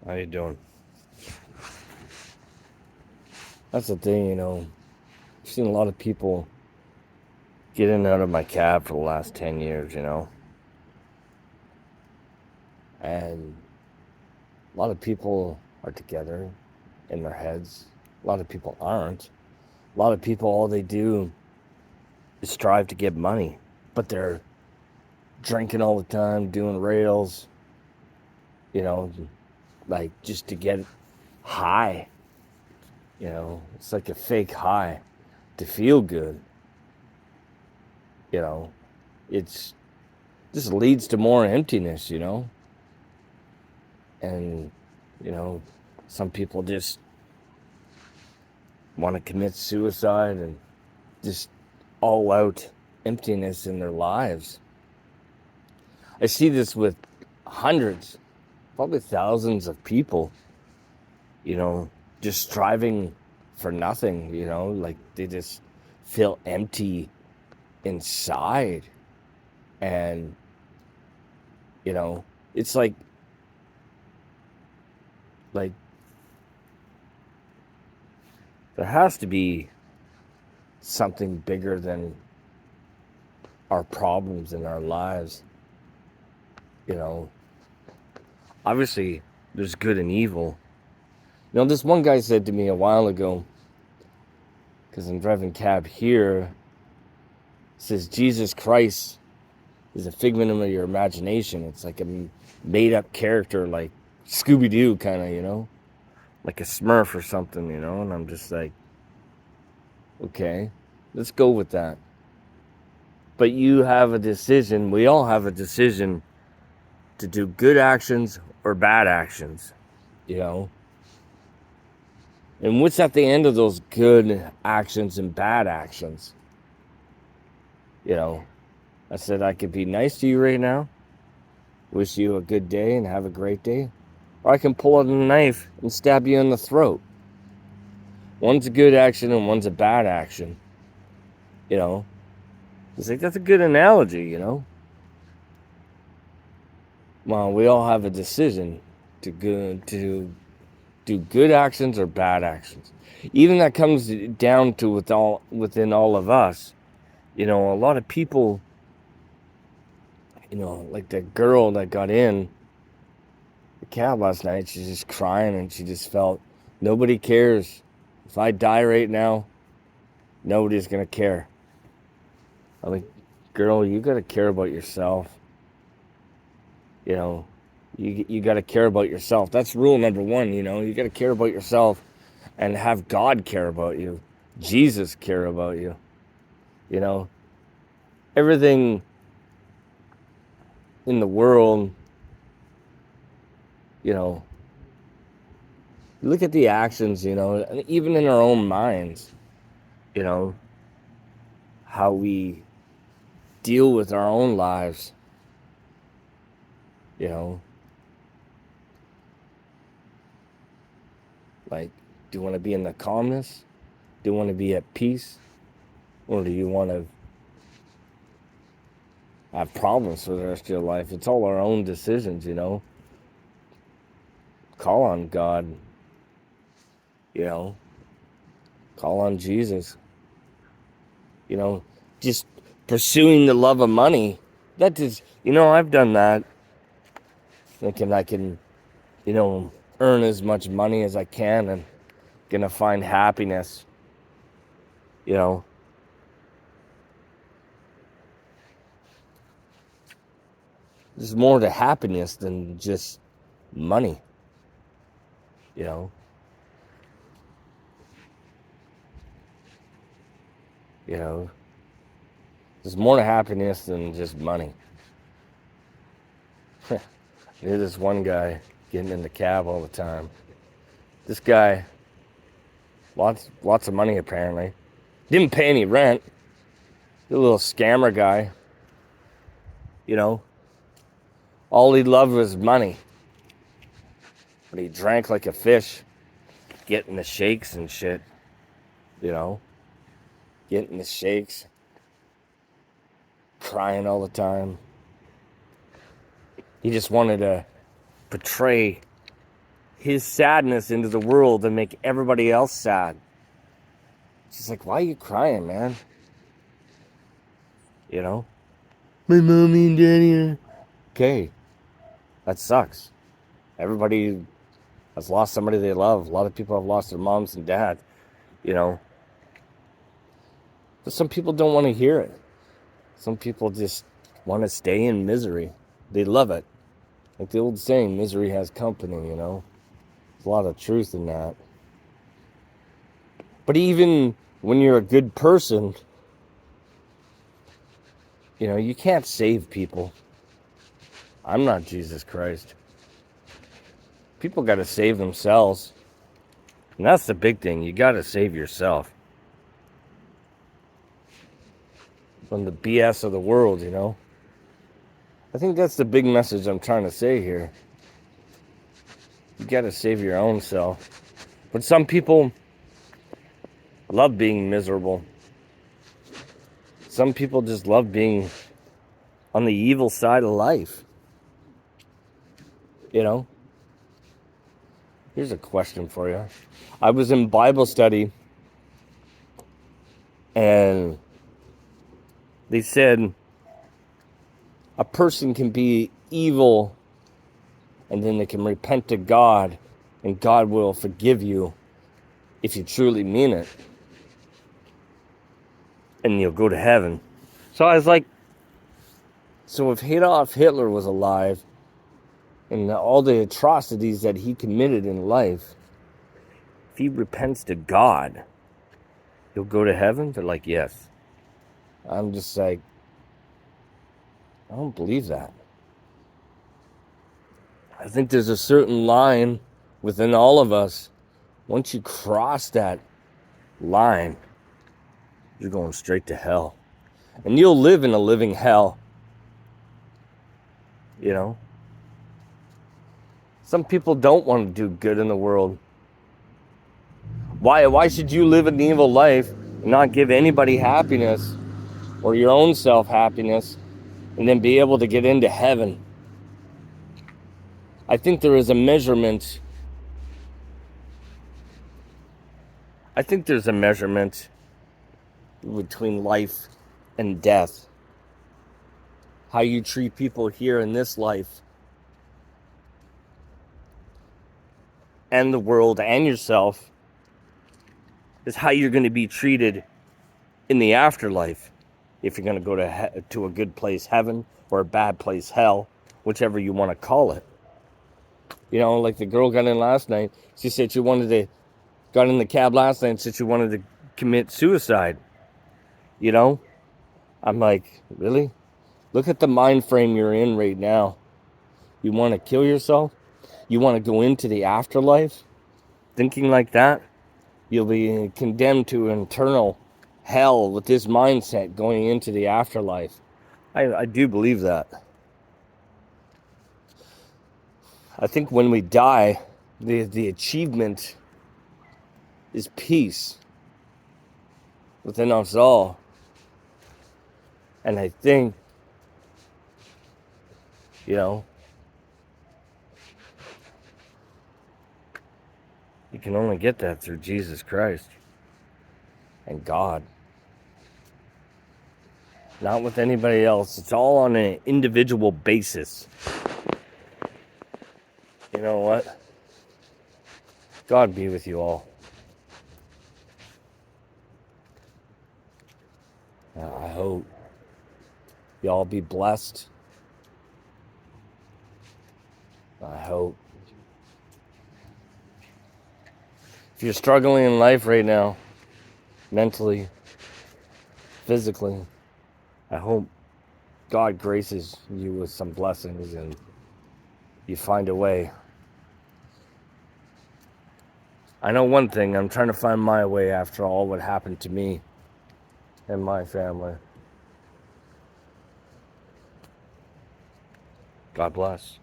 How you doing? That's the thing, I've seen a lot of people get in and out of my cab for the last 10 years, and a lot of people are together in their heads. A lot of people aren't. A lot of people, all they do is strive to get money, but they're drinking all the time, doing rails, you know, like just to get high, it's like a fake high to feel good, you know, it's just leads to more emptiness, and you know some people just want to commit suicide and just all out emptiness in their lives. I see this with hundreds, probably thousands of people, just striving for nothing, like they just feel empty inside. And it's like there has to be something bigger than our problems in our lives. Obviously there's good and evil. This one guy said to me a while ago, because I'm driving cab here, says Jesus Christ is a figment of your imagination. It's like a made up character, like Scooby-Doo kind of, like a Smurf or something, and I'm just like, okay, let's go with that. But you have a decision, we all have a decision to do good actions or bad actions, And what's at the end of those good actions and bad actions? I said I could be nice to you right now, wish you a good day and have a great day, or I can pull out a knife and stab you in the throat. One's a good action and one's a bad action. It's like, that's a good analogy, Well, we all have a decision to do good actions or bad actions. Even that comes down to within all of us. A lot of people, like the girl that got in the cab last night, she's just crying and she just felt nobody cares. If I die right now, nobody's gonna care. I'm like, girl, you gotta care about yourself. You gotta care about yourself. That's rule number one. You gotta care about yourself and have God care about you, Jesus care about you. Everything in the world, look at the actions, and even in our own minds, you know, how we deal with our own lives, you know, like, do you want to be in the calmness? Do you want to be at peace? Or do you want to have problems for the rest of your life? It's all our own decisions, Call on God, call on Jesus, just pursuing the love of money. That is, I've done that, thinking I can, earn as much money as I can and gonna find happiness, There's more to happiness than just money, you know. You know, there's more to happiness than just money. There's this one guy getting in the cab all the time. This guy, lots of money apparently. Didn't pay any rent. The little scammer guy. All he loved was money. But he drank like a fish, getting the shakes and shit. Getting the shakes, crying all the time. He just wanted to portray his sadness into the world and make everybody else sad. She's like, why are you crying, man? You know? My mommy and daddy are... Okay. That sucks. Everybody has lost somebody they love. A lot of people have lost their moms and dads, you know. But some people don't want to hear it. Some people just want to stay in misery. They love it. Like the old saying, misery has company, you know. There's a lot of truth in that. But even when you're a good person, you know, you can't save people. I'm not Jesus Christ. People got to save themselves. And that's the big thing. You got to save yourself from the BS of the world, you know. I think that's the big message I'm trying to say here. You got to save your own self. But some people love being miserable. Some people just love being on the evil side of life. You know? Here's a question for you. I was in Bible study and they said a person can be evil and then they can repent to God and God will forgive you if you truly mean it. And you'll go to heaven. So I was like, so if Adolf Hitler was alive and all the atrocities that he committed in life, if he repents to God, he'll go to heaven? They're like, yes. I'm just like, I don't believe that. I think there's a certain line within all of us. Once you cross that line, you're going straight to hell. And you'll live in a living hell. You know? Some people don't want to do good in the world. Why should you live an evil life and not give anybody happiness or your own self happiness and then be able to get into heaven? I think there is a measurement. I think there's a measurement between life and death. How you treat people here in this life and the world and yourself is how you're going to be treated in the afterlife. If you're going to go to a good place, heaven, or a bad place, hell, whichever you want to call it. You know, like the girl got in last night. She said she got in the cab last night and said she wanted to commit suicide. You know? I'm like, really? Look at the mind frame you're in right now. You want to kill yourself? You want to go into the afterlife? Thinking like that? You'll be condemned to an eternal hell with this mindset going into the afterlife. I do believe that. I think when we die, the achievement is peace within us all. And I think, you know, you can only get that through Jesus Christ and God. Not with anybody else. It's all on an individual basis. You know what? God be with you all. I hope y'all be blessed. I hope. If you're struggling in life right now, mentally, physically, I hope God graces you with some blessings and you find a way. I know one thing, I'm trying to find my way after all what happened to me and my family. God bless.